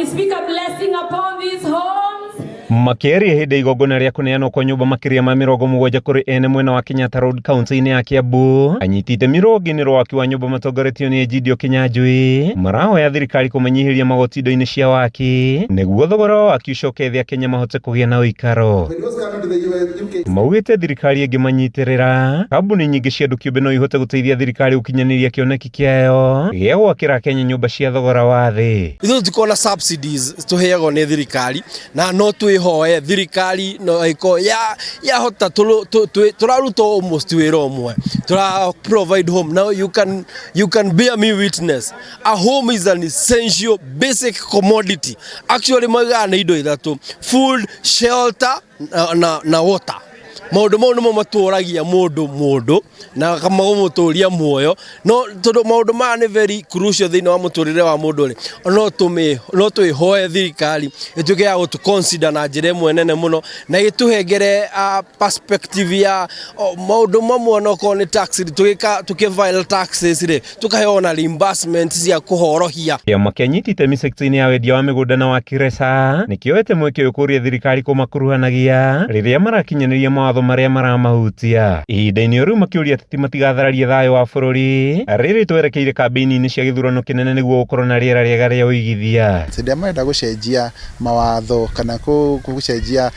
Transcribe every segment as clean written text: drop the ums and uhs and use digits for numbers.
I speak a blessing upon these homes. Makiaria hĩndĩ igongona rĩa kũneanwo kwa nyũmba makĩria ma 70 kũrĩ ene mwena wa Kenyatta Road kaunti-inĩ ya Kiambu, anyiti itemi rũngĩ rwa waki wa nyũmba matongoretio nĩ Egidio Kinyanjui marahoya thirikari kũmanyihĩria magoti indo-inĩ cia waki nĩguo thogora wa waki ũcoke thĩ Kenya mahote kũgĩa na ũikaro. Maugĩte thirikari ĩngĩmanyitĩrĩra, kambuni nyingĩ cia andũ kĩũmbe no ihote gũteithia thirikari gũkinyanĩria kĩoneki kĩayo gĩa gwakĩra Kenya nyũmba cia thogora wa thĩ. Ithuĩ tukona subsidies tũheagwo nĩ thirikari na no twĩhoe thirikari no iko ya hota tũraruta almost wĩra ũmwe tũra provide home. Now you can bear me witness, a home is an essential basic commodity. Actually magana indo ithatũ: food, shelter na water. Maũndũ mau nĩmo matũragia mũndũ na kamagũmũtũria muoyo, no tondũ maũndũ maya nĩ very crucial thĩinĩ wa mũtũrĩre wa mũndũ rĩ, no twĩhoe thirikari ĩtuĩke ya gũtũ consider na njĩra ĩmwe nene mũno na ĩtũhengere perspective ya maũndũ mamwe onokorwo nĩ tax tũkĩfile taxes rĩ, tũkaheo na reimbursement cia kũhorohia. Kĩama kĩa anyiti itemi sector-inĩ ya wendia wa mĩgũnda na waki RESA nĩkĩoete mweke ũyũ kũria thirikari kũmakuruhanagia rĩrĩa marakinyanĩria mawatho marĩa maramahutia. Ihinda-inĩ rĩu makĩũria atĩ matigathararie thayũ wa bũrũri rĩrĩ twerekeire kambĩini-inĩ cia gĩthurano kĩnene nĩguo gũkorwo na rĩera rĩega rĩa ũigithia. Sĩndĩa marenda gũcenjia mawatho kana gũcenjia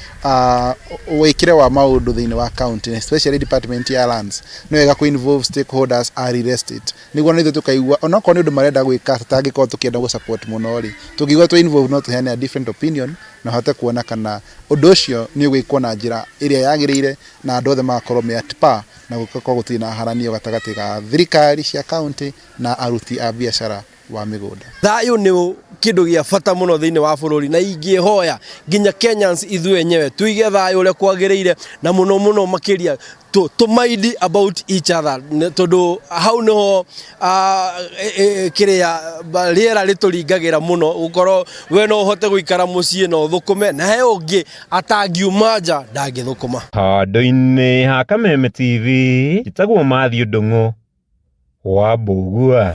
wĩkĩre wa maũndũ thĩinĩ wa county, especially department ya lands, no wega ku involve stakeholders a real estate nĩguo na ithuĩ tũkaigua onokorwo nĩ ũndũ marenda gwĩka tũtangĩkorwo tũkĩenda gũ support mũno rĩ, tũngĩigua tũ involve no tũheane a different opinion na hote kuona kana ũndũ ũcio nĩ ũgwĩkwo na njĩra ĩrĩa yagĩrĩire na andũ othe magakorwo me at par na gũkorwo gũtirĩ na haranio gatagatĩ ga thirikari cia county na aruti a biacara wa mĩgũnda. Thayũ nĩ kĩndũ gĩa bata mũno thĩinĩ wa bũrũri na ingĩhoya nginya Kenyans ithuĩ enyewe tuige thayũ ũrĩa kwagĩrĩire na mũno makĩria to mind about each other, tondũ hau nĩho kĩrĩa rĩera rĩtũringagĩra mũno, gũkorwo we no ũhote gũikara mũciĩ na ũthũkũme na he ũngĩ atangiuma nja ndangĩthũkũma. Handũ-inĩ ha Kameme TV, njĩtagwo Matthew Ndung'u wa Mbugua.